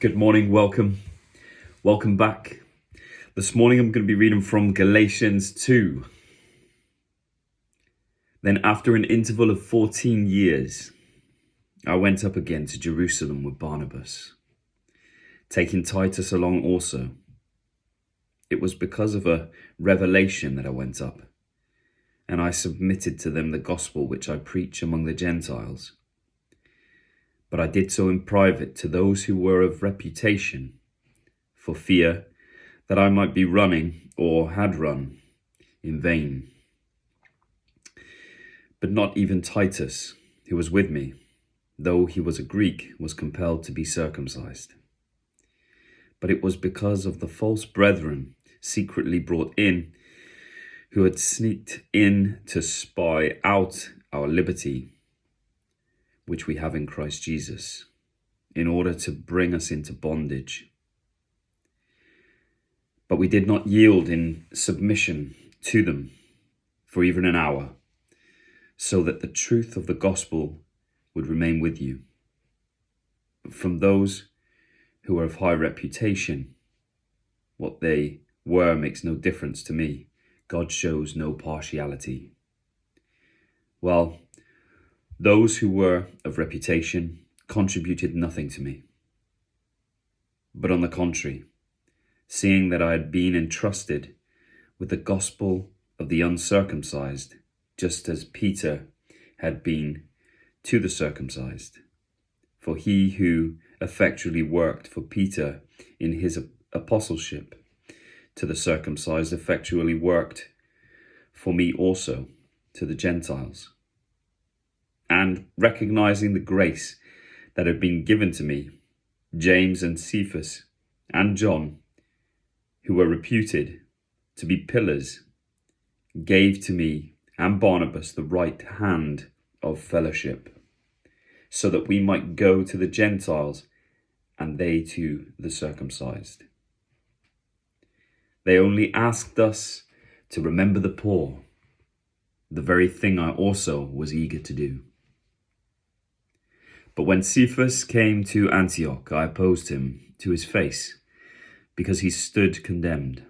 Good morning, welcome back. This morning I'm going to be reading from Galatians 2. Then after an interval of 14 years, I went up again to Jerusalem with Barnabas, taking Titus along also. It was because of a revelation that I went up, and I submitted to them the gospel which I preach among the Gentiles. But I did so in private to those who were of reputation, for fear that I might be running, or had run, in vain. But not even Titus, who was with me, though he was a Greek, was compelled to be circumcised. But it was because of the false brethren secretly brought in, who had sneaked in to spy out our liberty, which we have in Christ Jesus, in order to bring us into bondage. But we did not yield in submission to them for even an hour, so that the truth of the gospel would remain with you. But from those who are of high reputation, what they were makes no difference to me. God shows no partiality. Well, those who were of reputation contributed nothing to me. But on the contrary, seeing that I had been entrusted with the gospel of the uncircumcised, just as Peter had been to the circumcised. For he who effectually worked for Peter in his apostleship to the circumcised effectually worked for me also to the Gentiles. And recognizing the grace that had been given to me, James and Cephas and John, who were reputed to be pillars, gave to me and Barnabas the right hand of fellowship, so that we might go to the Gentiles and they to the circumcised. They only asked us to remember the poor, the very thing I also was eager to do. But when Cephas came to Antioch, I opposed him to his face, because he stood condemned.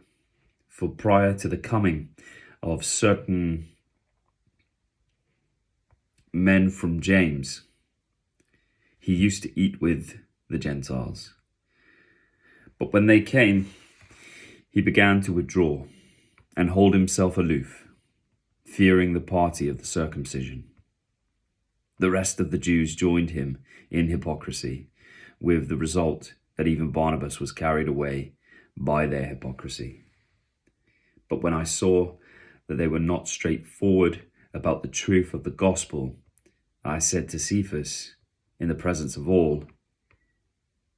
For prior to the coming of certain men from James, he used to eat with the Gentiles. But when they came, he began to withdraw and hold himself aloof, fearing the party of the circumcision. The rest of the Jews joined him in hypocrisy, with the result that even Barnabas was carried away by their hypocrisy. But when I saw that they were not straightforward about the truth of the gospel, I said to Cephas, in the presence of all,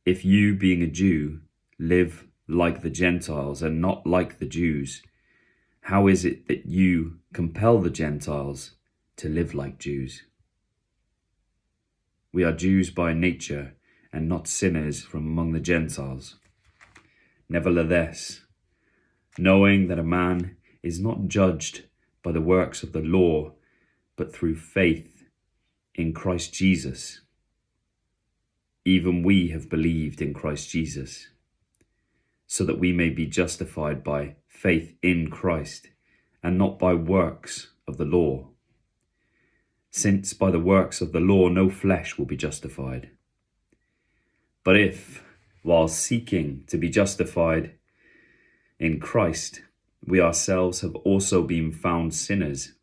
if you, being a Jew, live like the Gentiles and not like the Jews, how is it that you compel the Gentiles to live like Jews? We are Jews by nature and not sinners from among the Gentiles. Nevertheless, knowing that a man is not judged by the works of the law, but through faith in Christ Jesus, even we have believed in Christ Jesus, so that we may be justified by faith in Christ and not by works of the law. Since by the works of the law no flesh will be justified. But if, while seeking to be justified in Christ, we ourselves have also been found sinners,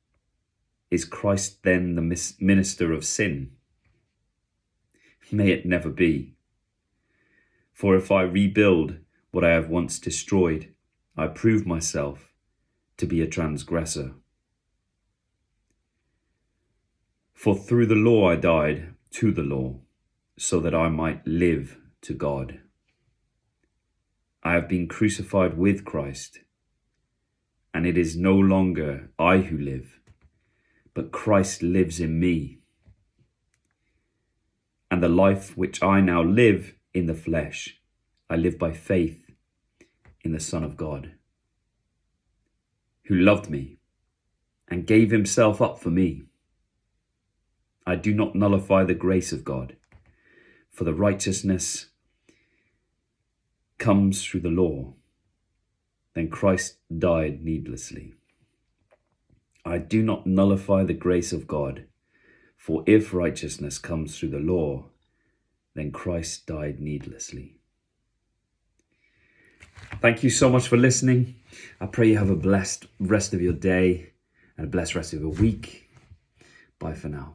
is Christ then the minister of sin? May it never be. For if I rebuild what I have once destroyed, I prove myself to be a transgressor. For through the law I died to the law, so that I might live to God. I have been crucified with Christ, and it is no longer I who live, but Christ lives in me. And the life which I now live in the flesh, I live by faith in the Son of God, who loved me and gave himself up for me. I do not nullify the grace of God, for the righteousness comes through the law, then Christ died needlessly. I do not nullify the grace of God, for if righteousness comes through the law, then Christ died needlessly. Thank you so much for listening. I pray you have a blessed rest of your day and a blessed rest of your week. Bye for now.